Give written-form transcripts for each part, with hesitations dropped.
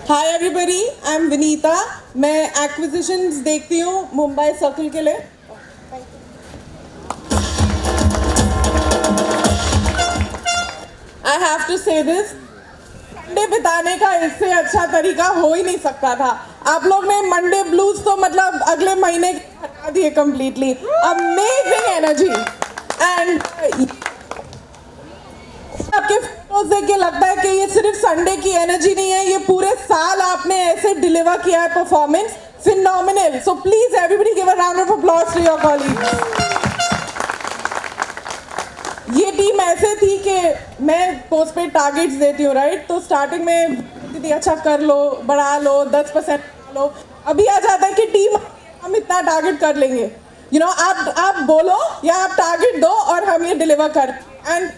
Hi everybody, I am Vinita. मैं acquisitions देखती हूँ मुंबई सर्कल के लिए। आई हैव टू से दिस, मंडे बिताने का इससे अच्छा तरीका हो ही नहीं सकता था। आप लोग ने मंडे ब्लूज तो मतलब अगले महीने हटा दिए कम्प्लीटली। अमेजिंग एनर्जी एंड आपके फोटोज देख के लगता है कि ये सिर्फ संडे की एनर्जी नहीं है, ये पूरे साल आपने ऐसे डिलीवर किया है performance. Phenomenal. So please everybody give a round of applause to your colleagues. ये टीम ऐसे थी कि मैं पोस्ट पे टारगेट्स देती हूँ, राइट? तो स्टार्टिंग में दीदी अच्छा कर लो, बढ़ा लो, 10% लो। अभी आ जाता है कि टीम हम इतना टारगेट कर लेंगे। आप बोलो या आप टारगेट दो और हम ये डिलीवर कर। And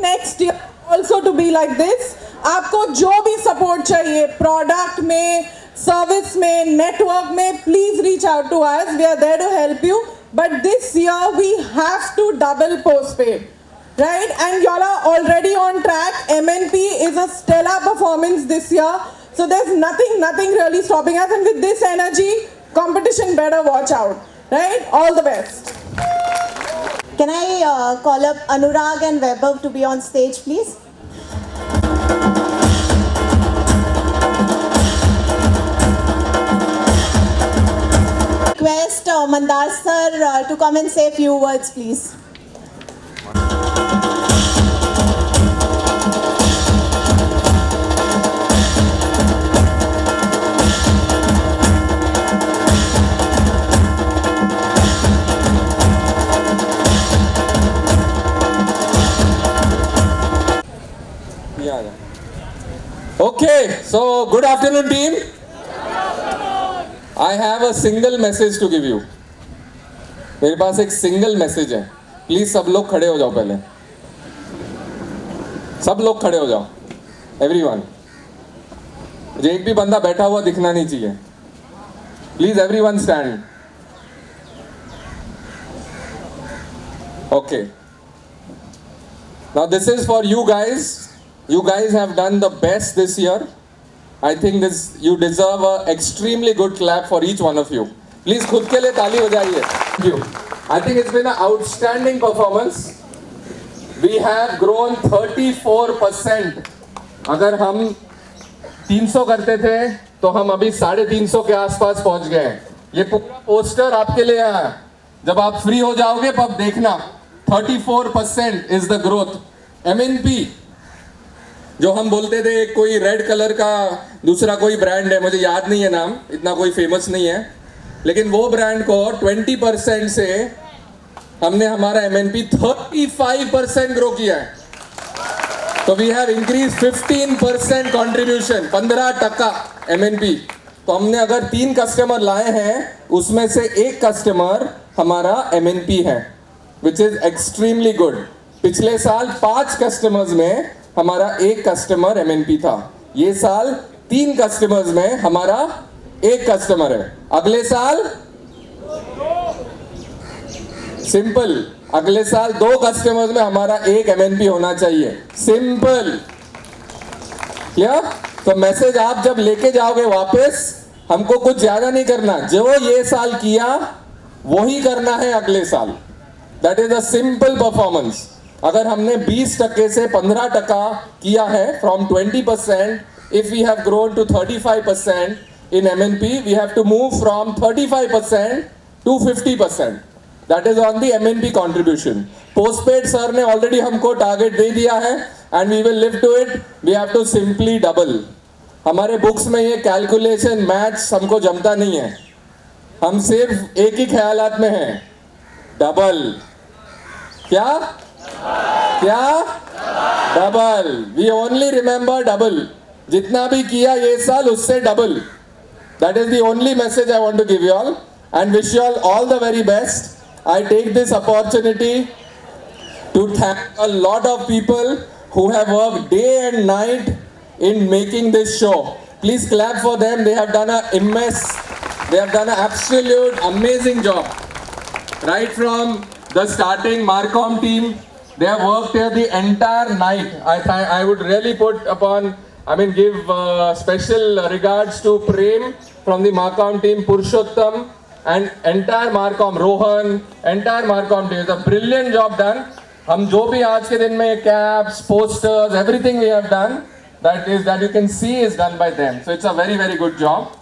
next year also to be like this. आपको जो भी सपोर्ट चाहिए प्रोडक्ट में, सर्विस में, नेटवर्क में, please reach out to us. We are there to help you. But this year we have to double postpaid, right? And y'all are already on track. MNP is a stellar performance this year. So there's nothing really stopping us. And with this energy, competition better watch out, right? All the best. Can I call up Anurag and Vaibhav to be on stage, please? Request Mandar sir to come and say a few words, please. Okay, so good afternoon team. I have a single message to give you. मेरे पास एक single message है। Please सब लोग खड़े हो जाओ, पहले सब लोग खड़े हो जाओ। एवरीवन, मुझे एक भी बंदा बैठा हुआ दिखना नहीं चाहिए। Please everyone stand. Okay, now this is for you guys. You guys have done the best this year. I think you deserve a extremely good clap for each one of you. Please खुद के लिए ताली बजाइए. Thank you. I think it's been an outstanding performance. We have grown 34%. अगर हम 300 करते थे तो हम अभी 350 के आसपास पहुंच गए हैं. ये पूरा पोस्टर आपके लिए है. जब आप फ्री हो जाओगे तब देखना. 34% is the growth. MNP जो हम बोलते थे, कोई रेड कलर का दूसरा कोई ब्रांड है, मुझे याद नहीं है नाम, इतना कोई फेमस नहीं है, लेकिन वो ब्रांड को 20% से हमने हमारा MNP 35% ग्रो किया है. तो we have increase 15% contribution, 15% MNP. तो हमने अगर 3 कस्टमर लाए हैं, उसमें से एक कस्टमर हमारा MNP है, विच इज एक्सट्रीमली गुड. पिछले साल 5 कस्टमर्स में हमारा एक कस्टमर MNP था. ये साल 3 कस्टमर्स में हमारा एक कस्टमर है. अगले साल सिंपल, अगले साल 2 कस्टमर्स में हमारा एक MNP होना चाहिए. Simple, clear? तो मैसेज आप जब लेके जाओगे वापस, हमको कुछ ज्यादा नहीं करना. जो ये साल किया वही करना है अगले साल. That is a simple performance. अगर हमने 20% से 15% किया है from 20%, if we have grown to 35% in MNP, we have to move from 35% to 50%. That is on the MNP contribution. Postpaid sir ने ऑलरेडी हमको टारगेट दे दिया है and we will live to it. We have to simply double. हमारे books में ये calculation maths हमको जमता नहीं है. हम सिर्फ एक ही ख्यालात में हैं, डबल. क्या double. We only remember double. जितना भी किया ये साल उससे double. That is the only message I want to give you all and wish you all the very best. I take this opportunity to thank a lot of people who have worked day and night in making this show. Please clap for them. They have done an absolute amazing job. Right from the starting Marcom team, they have worked here the entire night. I would really put upon I mean, give special regards to Prem from the Marcom team, Purushottam, and entire Marcom, Rohan, entire Marcom team. It's a brilliant job done. हम जो भी आज के दिन में caps, posters, everything we have done, that you can see is done by them. So it's a very, very good job.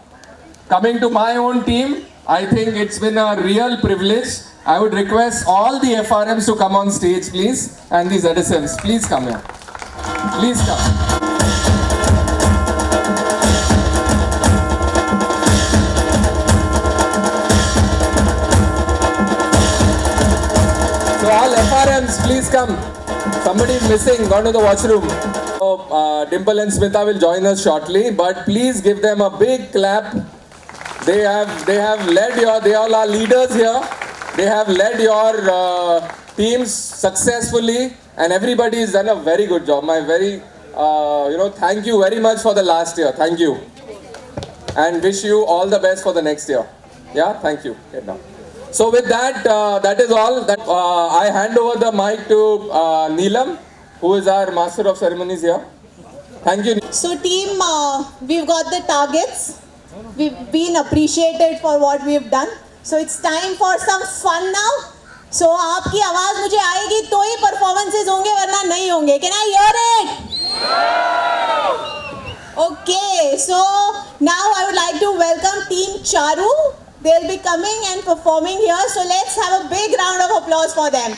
Coming to my own team, I think it's been a real privilege. I would request all the FRMs to come on stage, please, and the ZSMs, please come here. Please come. So all FRMs, please come. Somebody is missing, gone to the washroom. So, Dimple and Smita will join us shortly, but please give them a big clap. They have led they all are leaders here. They have led your teams successfully, and everybody has done a very good job. Thank you very much for the last year. Thank you. And wish you all the best for the next year. Yeah, thank you. Get down. So with that, that is all. I hand over the mic to Neelam, who is our master of ceremonies here. Thank you. So team, we've got the targets. We've been appreciated for what we've done. So it's time for some fun now. So आपकी आवाज मुझे आएगी तो ही performances होंगे, वरना नहीं होंगे. Can I hear it? Okay, so now I would like to welcome Team Charu. They'll be coming and performing here. So let's have a big round of applause for them.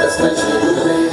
Especially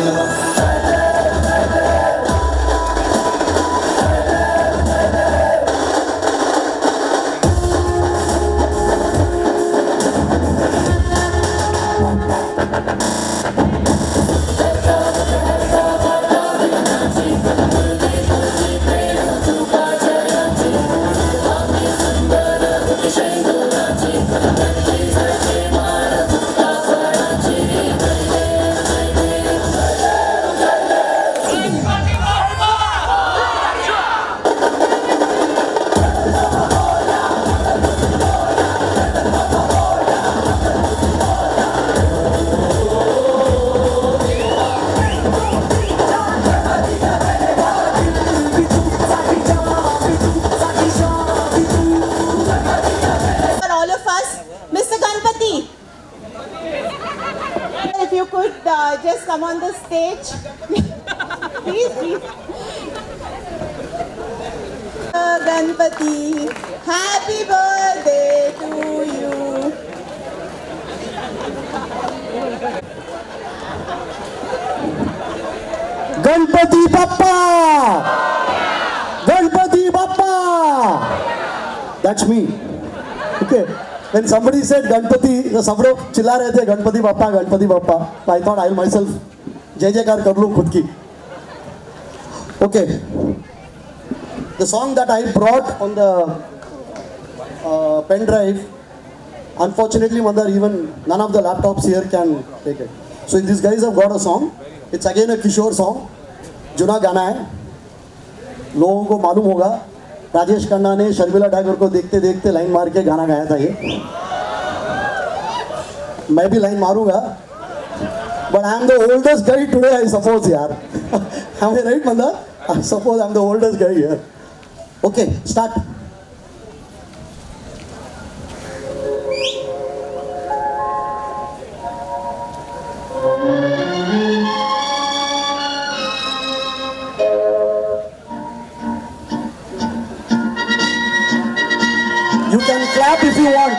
stage. Please. Ganpati, happy birthday to you. Ganpati Bappa, Ganpati Bappa. That's me. Okay. When somebody said Ganpati, सब लोग चिल्ला रहे थे Ganpati Bappa, Ganpati Bappa. I thought I myself जय जयकार कर लूं खुद की. Okay. The song that I brought on the pen drive, unfortunately, Mandar, even none of the laptops here can take it. So these guys have got a song. It's again a Kishore song. जुना गाना है, लोगों को मालूम होगा. राजेश खन्ना ने शर्मिला ठाकुर को देखते देखते लाइन मार के गाना गाया था ये. मैं भी लाइन मारूंगा. But I am the oldest guy today, I suppose, यार. Am I right, Mandar? I suppose I am the oldest guy here. Okay, start. You can clap if you want.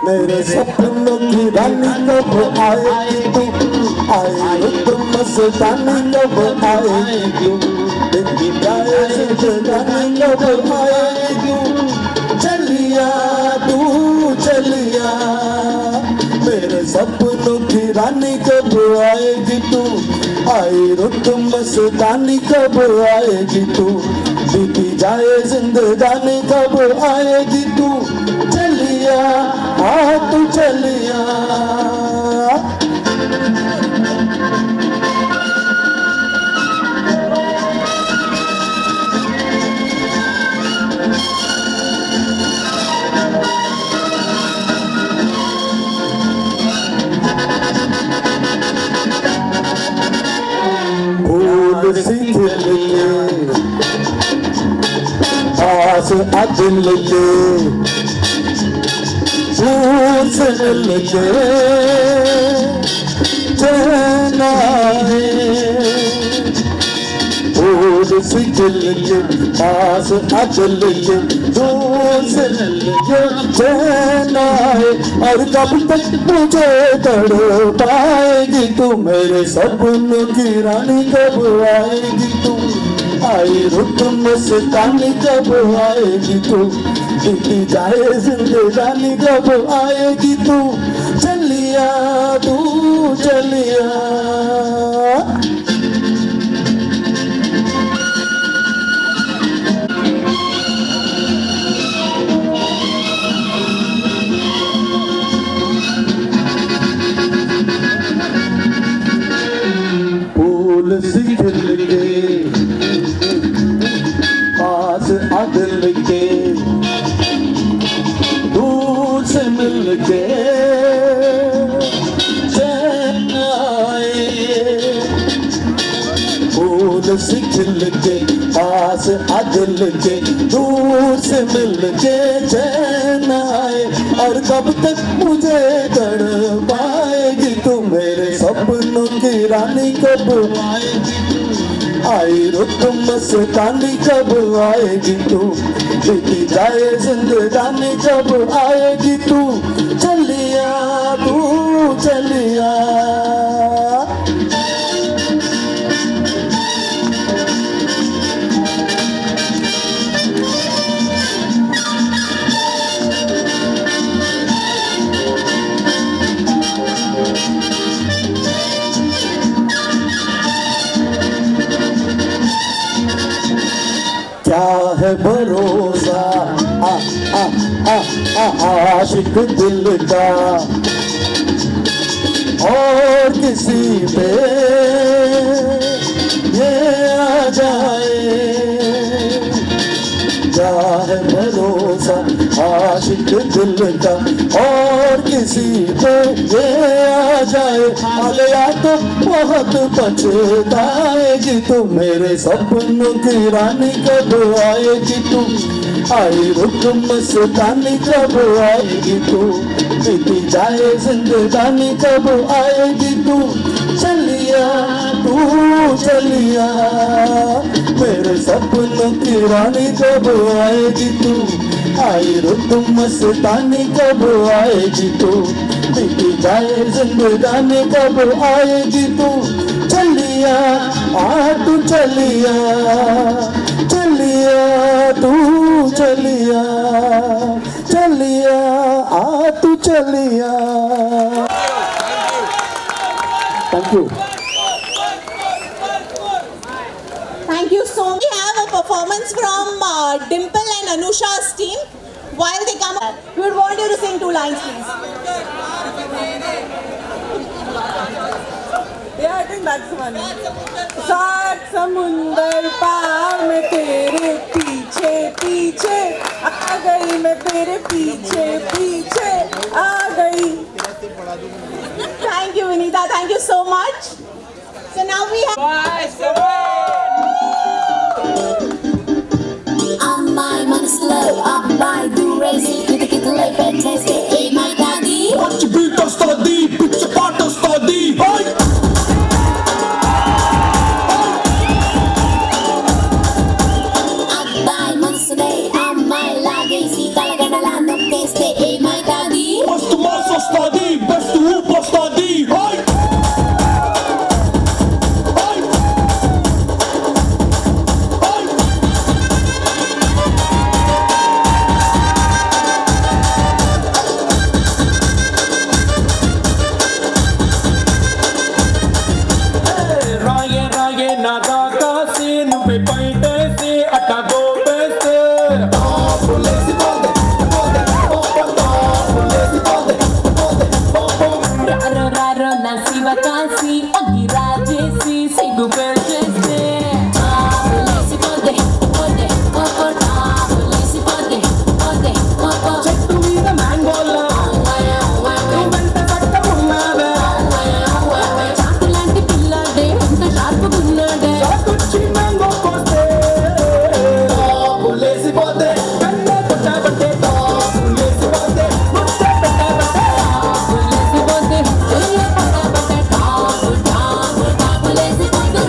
मेरे सपनों की रानी कब आएगी तू, आए तुम मस्तानी कब आएगी तू, देखी जाए जिंदगानी कब आएगी तू, चलिया तू चलिया. मेरे सपनों की रानी कब आएगी तू, आई रुत मस्तानी कब आएगी तू, बीती जाए जिंदगानी कब आएगी तू, चलिया आ तू चलिया. फूल सी खिले पास अदिल के, फूल से मिलके चैन आए, फूल से खिलके पास अदिल के, फूल से मिलके चैन आए. और कब तक मुझे तड़पाएगी तू, मेरे सपनों की रानी कब आएगी तू, आई रुत मस्तानी कब आएगी तू, बीती जाए जिंदगानी कब आएगी तू, चलिया तू चलिया. फूल सी खिल के पास अदिल के, दूर से मिल के चैन आए, फूल से खिल के पास अदिल के, दूर से मिल के चैन आए. और कब तक मुझे तड़पाएगी तू, मेरे सपनों की रानी कब आएगी तू, आई रुत मस्तानी कब आएगी तू, बीती जाए जिंदगानी कब आएगी तू, चलिया तू चलिया. क्या है भरोसा आ आ आ आ आशिक दिल का, और किसी पे ये आ जाए, क्या है भरोसा आशिक दिल का और किसी पे ये आ जाए। आलिया तो बहुत पछताएगी तू, मेरे सपनों की रानी कब आएगी तू, आई रुक मस्तानी कब आएगी तू, बीती जाए जिंदगानी कब आएगी तू, चलिया तू चलिया, मेरे सपनों की रानी कब आएगी तू, आई रुक मस्तानी कब आएगी तू, बीती जाए जिंदगानी कब आएगी तू, चलिया तू चलिया, चलिया तू चलिया, चलिया तू चलिया। Thank you. Thank you so much. We have a performance from Dimple and Anusha's team. While they come up, we would want you to sing 2 lines, please. Yeah, I think that's one. सात समुंदर पार में तेरे पीछे पीछे आ गई, मैं तेरे पीछे पीछे आ गई। Thank you, Vinita. Thank you so much. So now we have. Amai mana slow, amai do racy, kita lepe teste, hey my daddy. Watch your beat study, pitch a part study. Hey! Amai mana slow, amai lagi si talaga na lang ng teste, hey my daddy. Best master study, best upa study. Hey! Hey! Hey! రాయే రాయే నా రాకాసి నువ్వే పైటేసి అట్టగో బేస్తే Raro raro na Sivakasi అగ్గి రాజేసి సిగ్గు పెంచేస్తే టాపులేసిపోతే పోతే పోపో టాపులేసిపోతే పోతే పోపో చెట్టు మీద మ్యాంగోలా వెంట పట్ట ఉన్నావే చాకులాంటి పిల్లాడే ఎంత షార్పుగున్నాడే చాకొచ్చి మ్యాంగో కోస్తే టాపులేసిపోతే కన్నే కొట్టబట్టే టాపులేసిపోతే ముట్టే పెట్టబట్టే టాపులేసిపోతే చెయ్య పట్టబట్టే టాపు టాపు టాపులేసిపోతే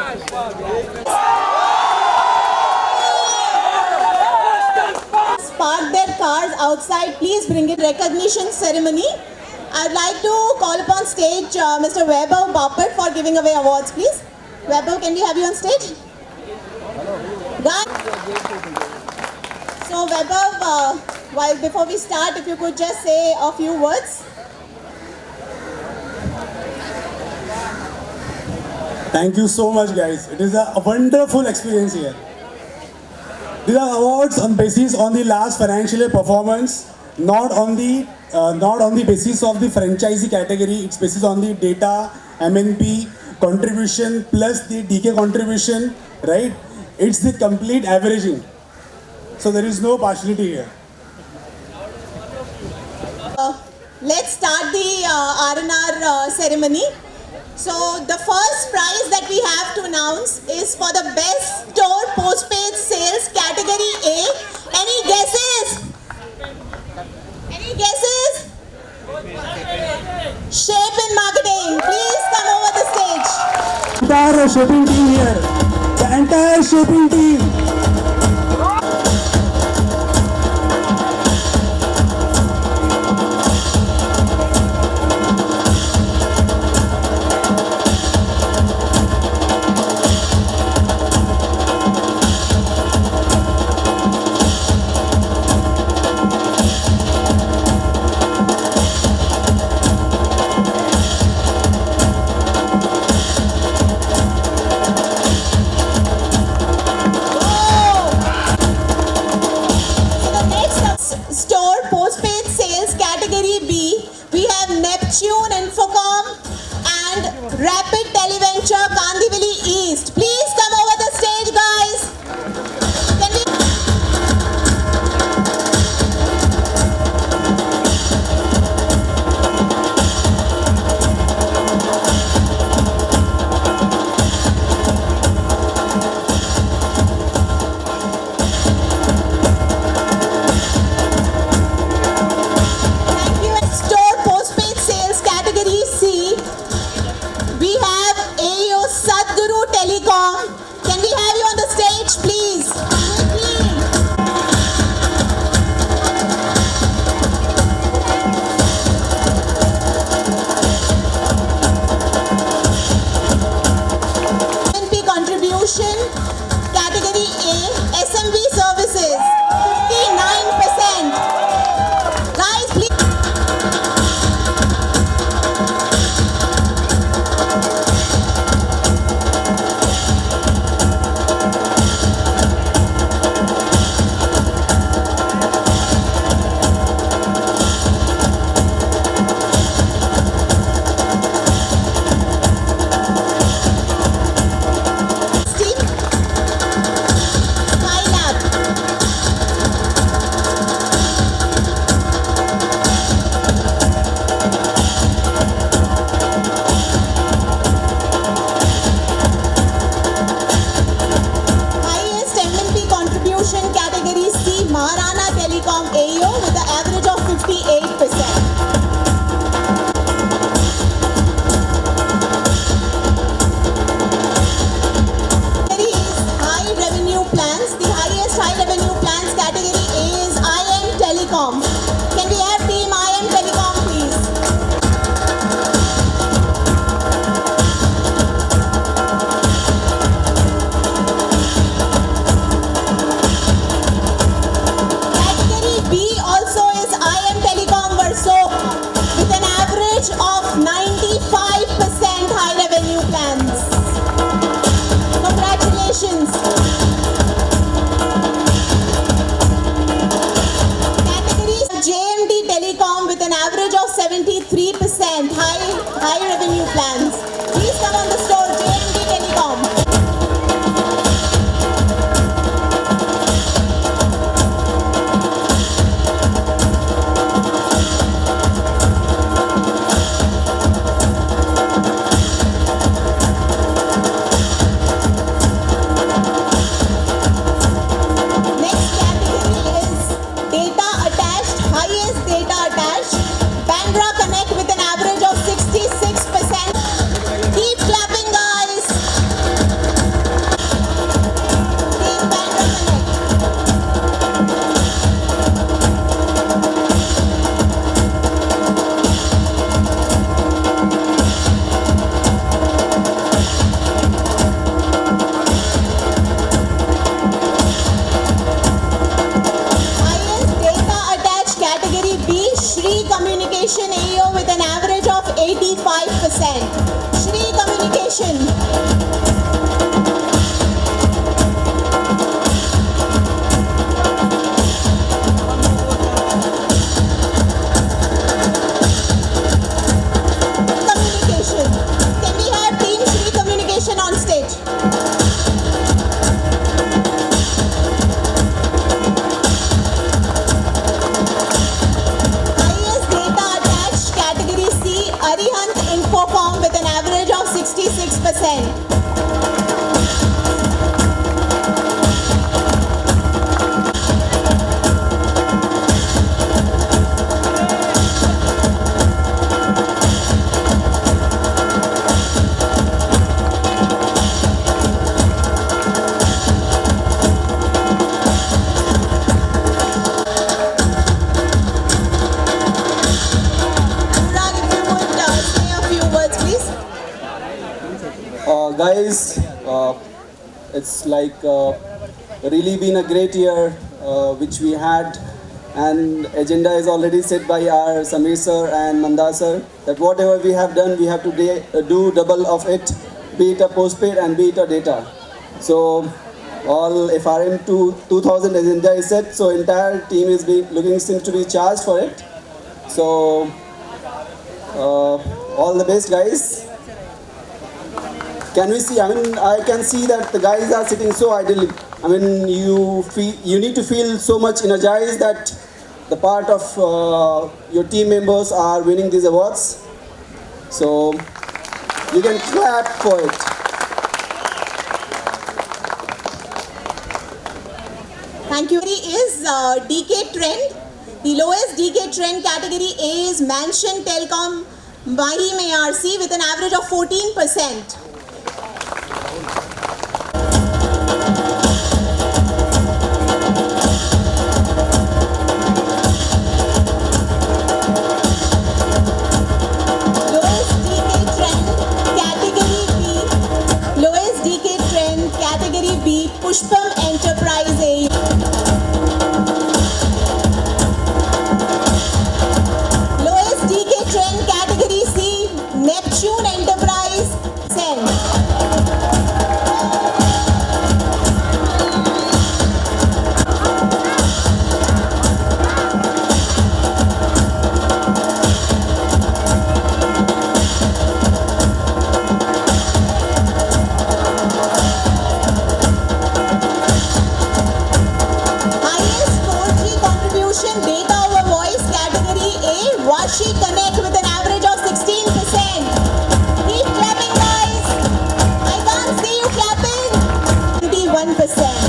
Park their cars outside. Please bring in recognition ceremony. I'd like to call upon stage Mr. Vaibhav Bapat for giving away awards, please. Vaibhav, can we have you on stage? Guys. So Vaibhav, before we start, if you could just say a few words. Thank you so much, guys. It is a wonderful experience here. These are awards on basis on the last financial year performance, not on the basis of the franchisee category. It's basis on the data, MNP contribution plus the DK contribution, right? It's the complete averaging. So there is no partiality here. Let's start the R&R ceremony. So the first prize that we have to announce is for the best store postpaid sales category A. Any guesses? Any guesses? Shape in marketing. Please come over the stage. Entire shipping team here. The entire shipping team. Store postpaid sales category B, we have Neptune Infocom and Rapid Televenture Kandivali East. Please come over the stage, guys. Can we... Thank you. Store postpaid sales category C, we have AO Sadguru Telecom. Can we have you on the stage, please? NP contribution category A, SMB services, 59%. Guys, please. Steve. Skylab. It's like really been a great year which we had, and agenda is already set by our Samir sir and Mandar sir that whatever we have done, we have to do double of it, be it a postpaid and be it a data. So all FRM 2000 agenda is set, so entire team is seems to be charged for it. So all the best, guys. Can we see? I mean, I can see that the guys are sitting so idly. I mean, you need to feel so much energized that the part of your team members are winning these awards. So you can clap for it. Thank you. Is DK Trend. The lowest DK Trend category A is Mansion Telcom Mahim ARC with an average of 14%. Pushpam Enterprise A. Lowest DK Trend category C, Neptune Enterprise Sen. Washi Connect with an average of 16%. Keep clapping, guys. I can't see you clapping. 21%.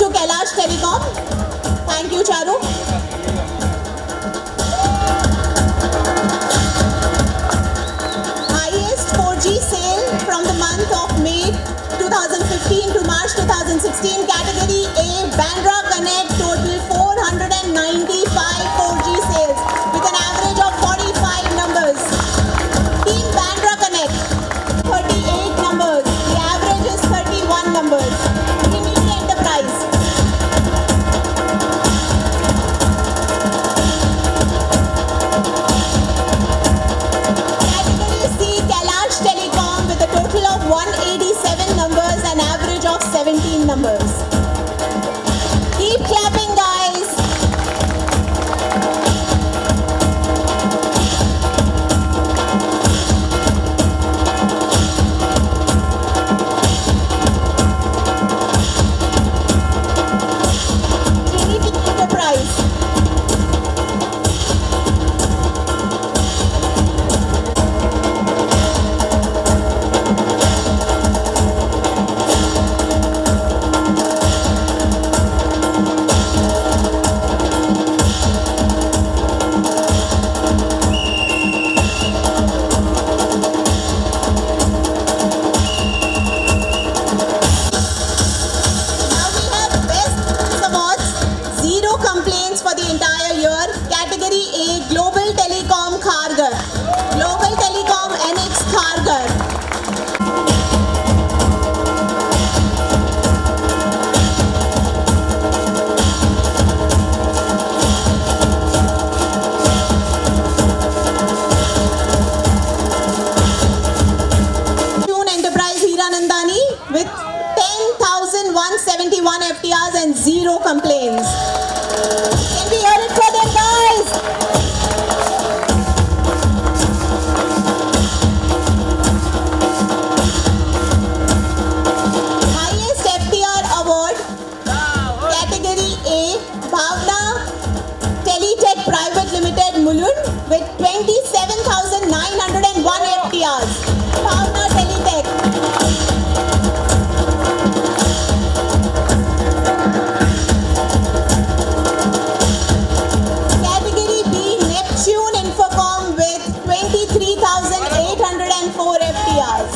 Kailash Telecom. Thank you, Charu. Highest 4G sale from the month of May 2015 to March 2016. Category A, Bandra Connect, total 495 4G sales with an average of 45 numbers. Team Bandra Connect, 38 numbers. The average is 31 numbers. Trinity Enterprise. Telecom with a total of 187 numbers and average of 17 numbers. Keep clapping, guys. Trinity Enterprise. For the entire year. Category A, Global Telecom Kharghar. Global Telecom NX Kharghar. Enterprise Hiranandani with 10,171 FTRs and 0 complaints. Can we hear it for them, guys? Highest FTR award, category Mulund with 27,901 FTRs. Bhavna Teletech. Category B, Neptune Infocom with 23,804 FTRs.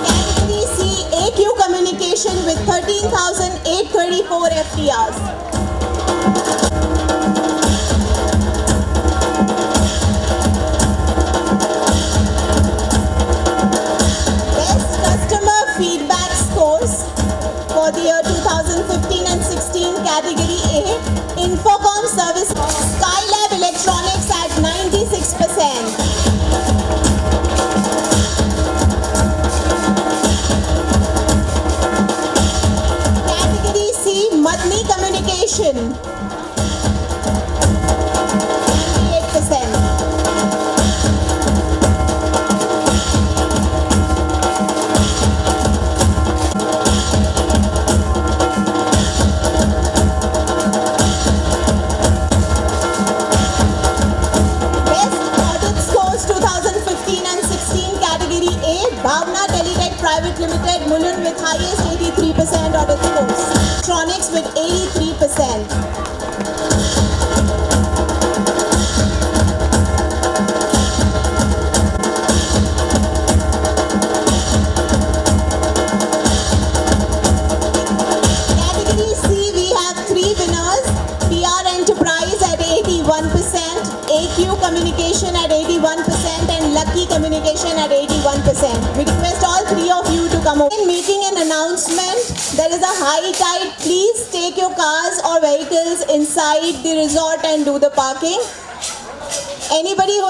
Category C, AQ Communication with 13,834 FTRs. Best customer feedback scores for the year 2015 and 16, category A, Infocom Service, Skylab Electronics at 96%. Category C, Madni Communication, 98%. Best audit scores 2015 and 16, category A, Bhavna Teletech Private Limited, Mulund with highest 83% audit scores. Electronics with 83%. Category C, we have 3 winners. PR Enterprise at 81%, AQ Communication at 81%, and Lucky Communication at 81%. We request all 3 of you to come over. In making an announcement, there is a high tide. Please take your cars or vehicles inside the resort and do the parking. Anybody who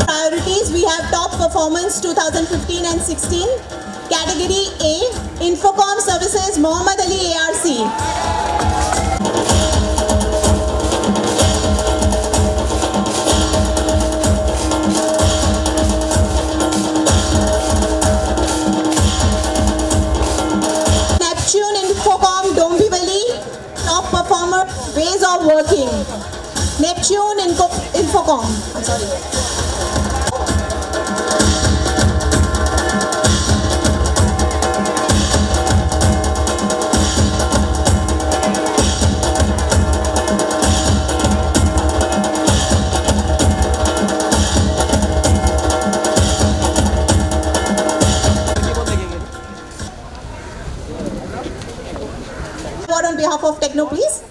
priorities, we have top performance 2015 and 16. Category A, Infocom Services, Mohammad Ali ARC. Neptune Infocom, Dombivali, top performer, ways of working. Neptune Infocom. I'm sorry. On behalf of Techno, please.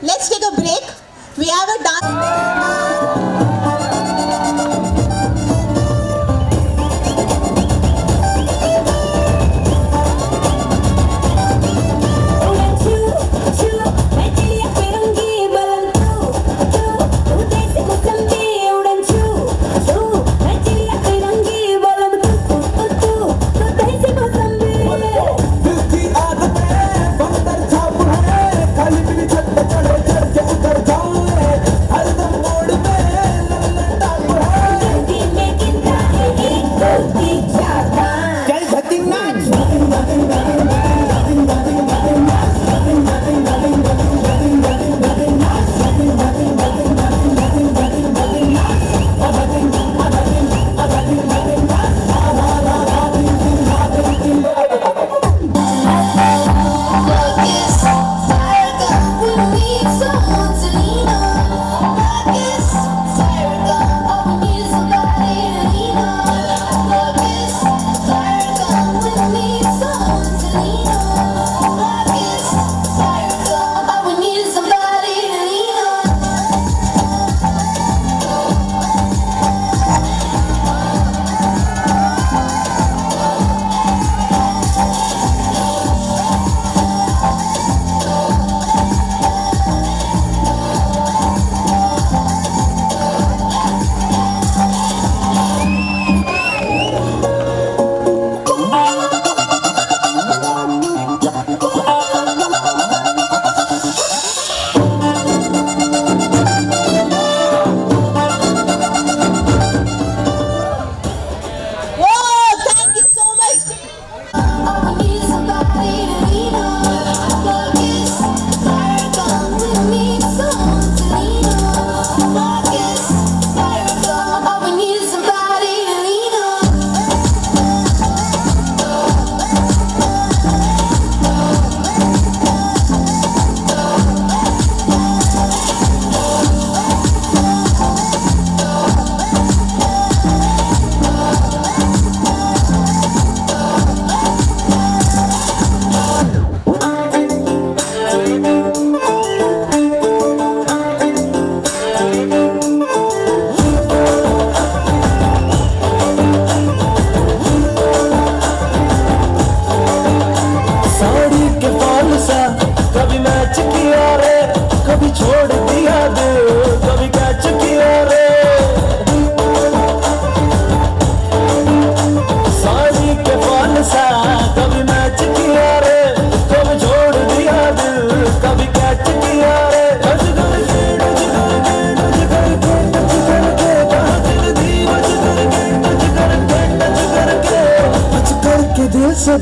Let's take a break. We have a dance. मैं चलिया करूंगी बलन तू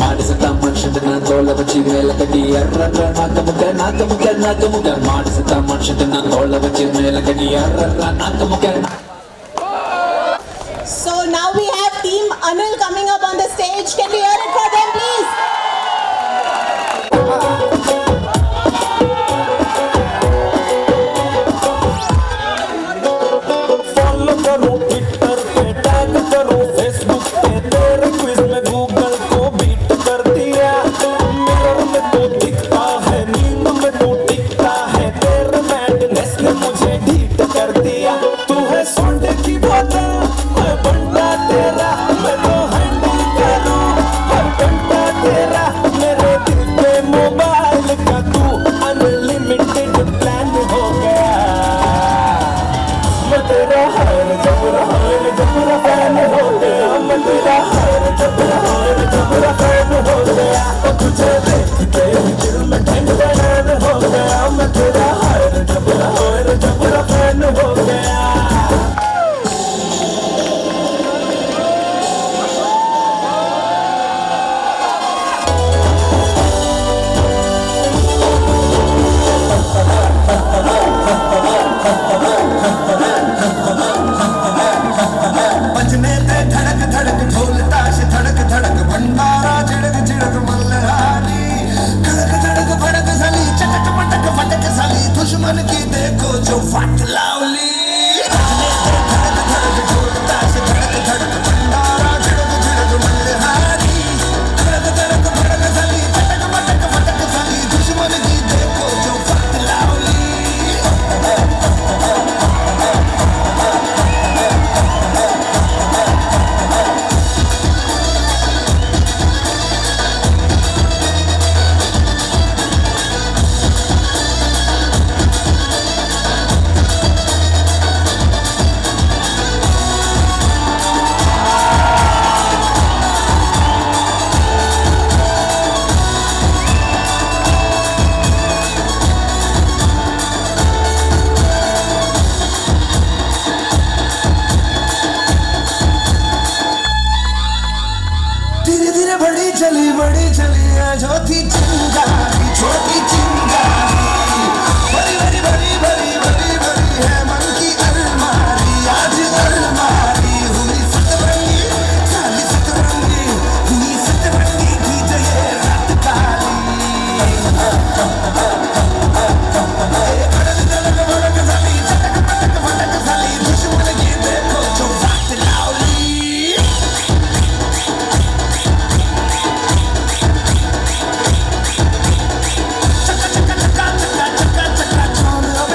ಮಾಡಿಸುತ್ತ ಮನುಷ್ಯನ ತೋಳ ಬಚ್ಚಿ ಮೇಲೆ ಕಡಿ ಅರ್ರ ನಾಕ ಮುಖ ಮಾಡಿಸುತ್ತ ಮನುಷ್ಯನ ತೋಳ ಬಚ್ಚಿ ಮೇಲೆ ಕಡಿ ಅರ್ರ ನಾಕ ಮುಖ. So now we have Team Anil coming up on the stage. Can we hear it for them, please? Follow करो ट्विटर पे, टैग करो फेसबुक पे, तेरे क्विज में गूगल को बीट कर दिया. मिरर में तो दिखता है, नींद में तो टिकता है, तेरे मैडनेस ने मुझे ढीठ कर दिया. तू है सोडे की बोतल, मैं बंटा तेरा, मैं तो हैंडल करूं हर घंटा तेरा. मेरे दिल पे मोबाइल का तू अनलिमिटेड प्लान हो गया. मैं तेरा हर जबरा फैन हो गया. मैं तेरा हर जबरा फैन हो गया. और तुझे देखते ही दिल में ठंडन हो गया. मैं तेरा हर जबरा फैन हो गया. बजने ते धड़क धड़क ढोल ताश धड़क धड़क भंडारा झिड़क झिड़क मल्हारी. धड़क धड़क भड़क साली चटक पटक फटक साली दुश्मन की देखो जो फट लावली. बजने ते धड़क धड़क ढोल ताश धड़क धड़क भंडारा झिड़क झिड़क मल्हारी. धड़क धड़क भड़क साली चटक पटक फटक साली दुश्मन की देखो जो फट लावली. धीरे धीरे बड़ी चली है जो थी चिंगारी छोटी चिंगारी. बड़ी बड़ी बड़ी बड़ी बड़ी बड़ी है मन की अलमारी. आज अलमारी हुई सतरंगी साली सतरंगी हुई सतरंगी की जो ये रात काली. धड़क धड़क भड़क साली चटक पटक फटक साली दुश्मन की देखो जो फट लावली. Chaka chaka chaka chaka chaka chaka chaka chaka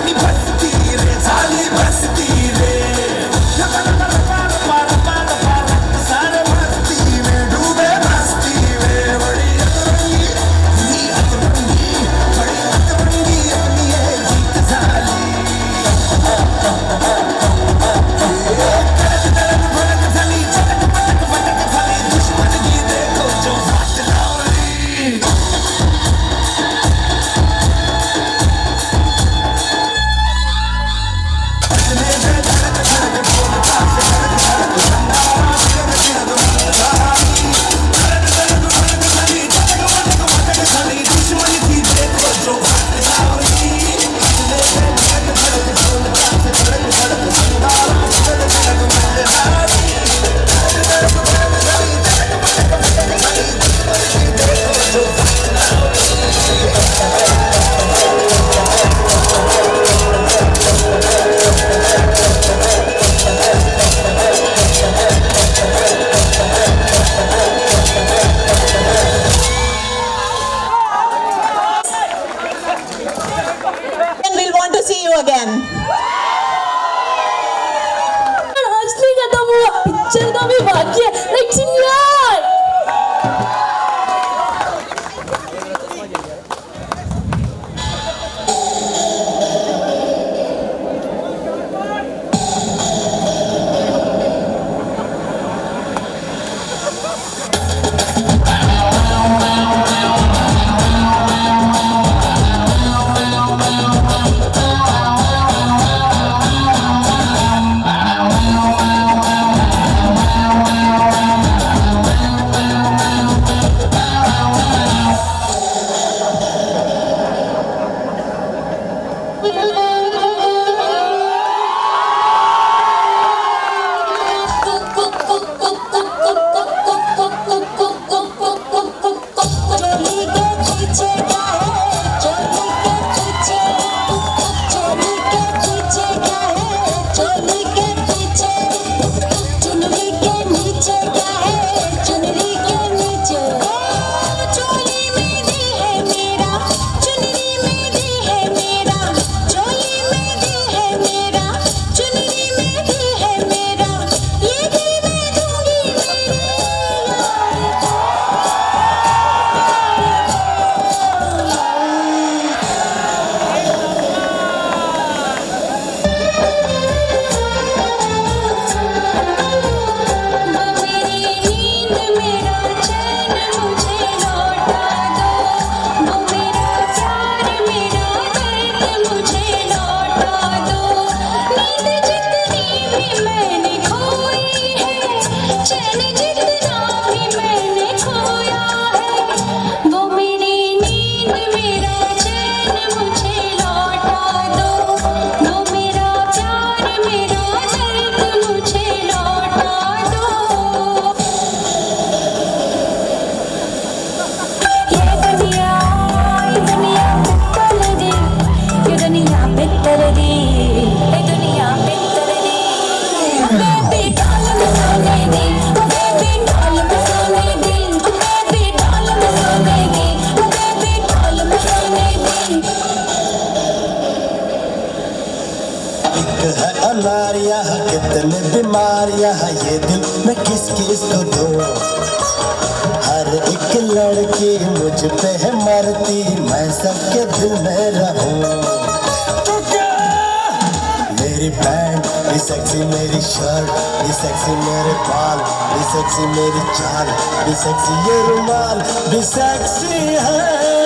कितने बीमार यहाँ ये दिल मैं किस किस को दूँ हर एक लड़की मुझ पे है मरती मैं सबके दिल में रहूं मेरी पैंट भी सेक्सी मेरी शर्ट भी सेक्सी मेरे बाल भी सेक्सी मेरी चाल भी सेक्सी ये रुमाल भी सेक्सी है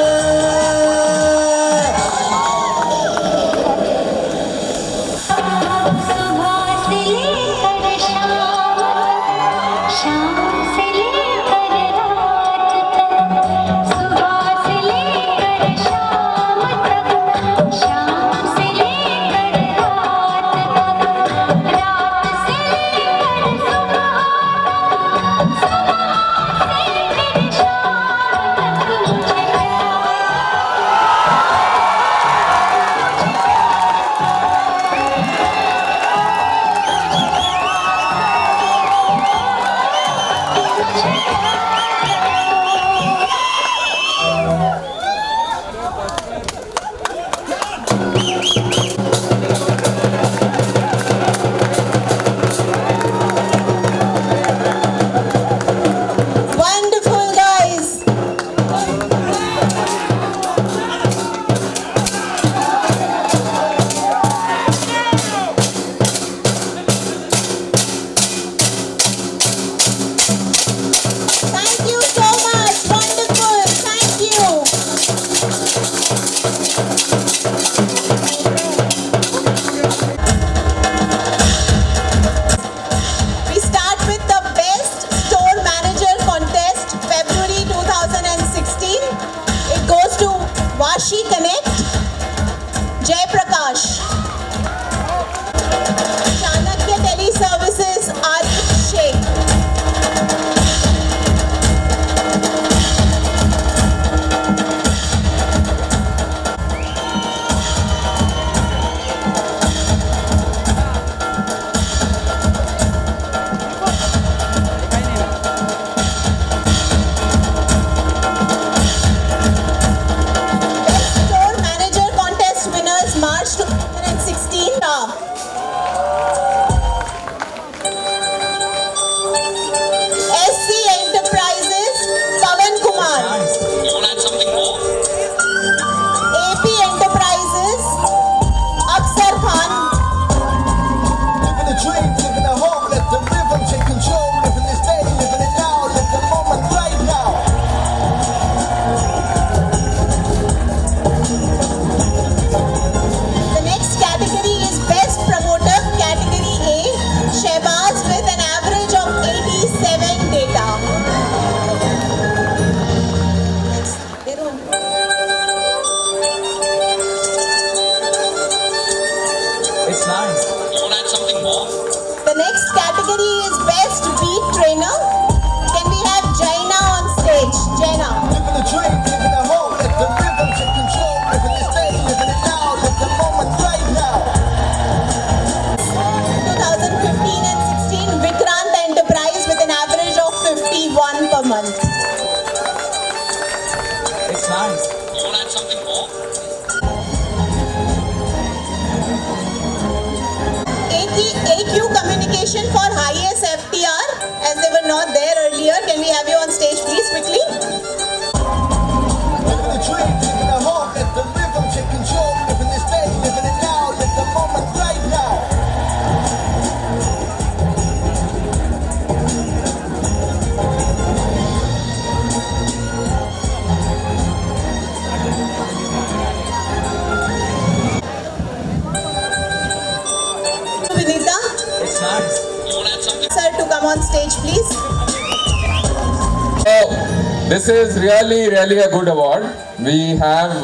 This is really a good award. We have,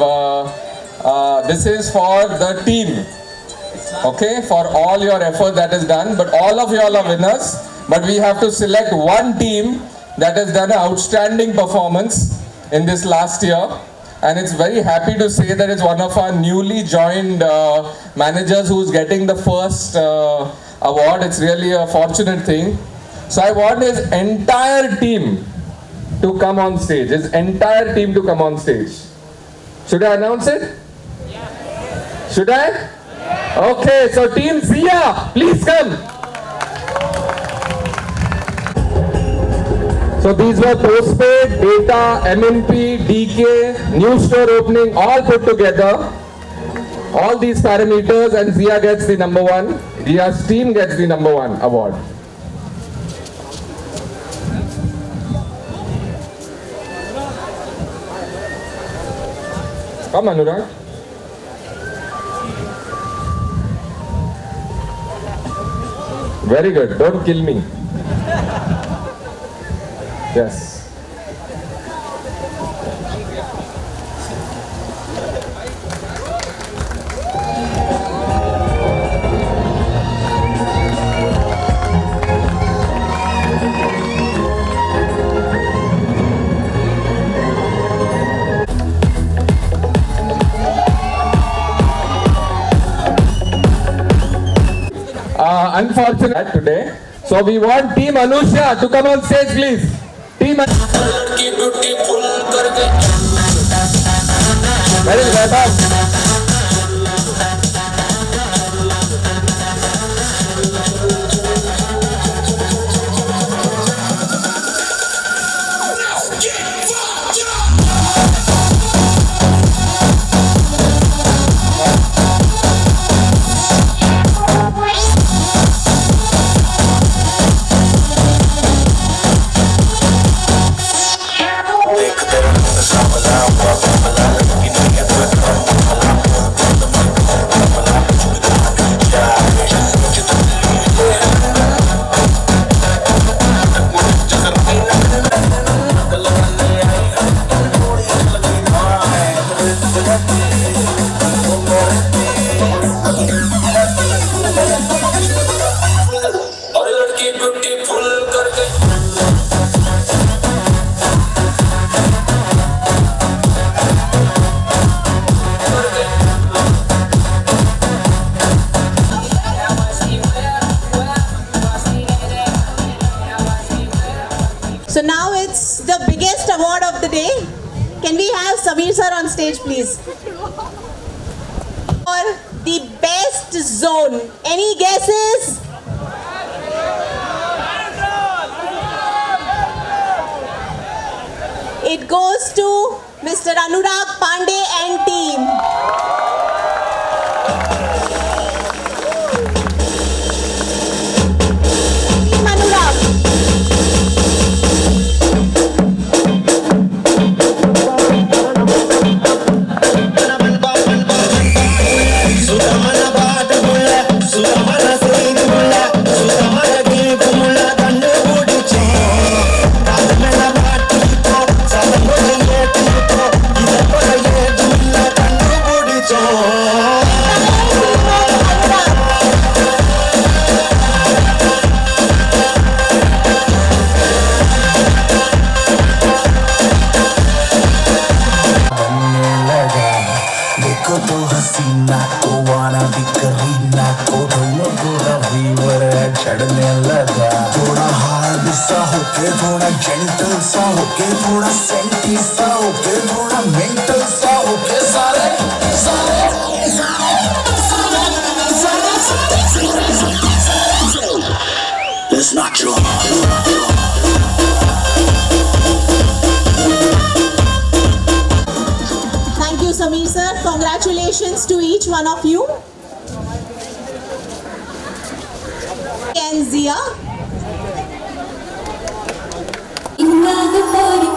this is for the team, okay, for all your effort that is done, but all of you all are winners, but we have to select one team that has done an outstanding performance in this last year, and it's very happy to say that it's one of our newly joined managers who's getting the first award. It's really a fortunate thing. So I want his entire team to come on stage. His entire team to come on stage. Should I announce it? Yeah. Should I? Yeah. Okay, so Team Zia, please come. So these were postpaid, data, MNP, DK, new store opening, all put together. All these parameters, and Zia gets the number one. Zia's team gets the number one award. Come, Anurag. Very good. Don't kill me. Yes. Unfortunate today. So we want Team Anusha to come on stage, please. Team Very good. So now it's the biggest award of the day. Can we have Sameer sir on stage, please? For the best zone. Any guesses? It goes to Mr. Anurag Pandey and team. Team Anurag. चढ़ने लगा थोड़ा hard सा होके थोड़ा gentle सा होके थोड़ा senti सा होके थोड़ा मेंटल सा होके सारे Let's not draw. Thank you, Sameer sir. Congratulations to each one of you. And Zia. Inna the party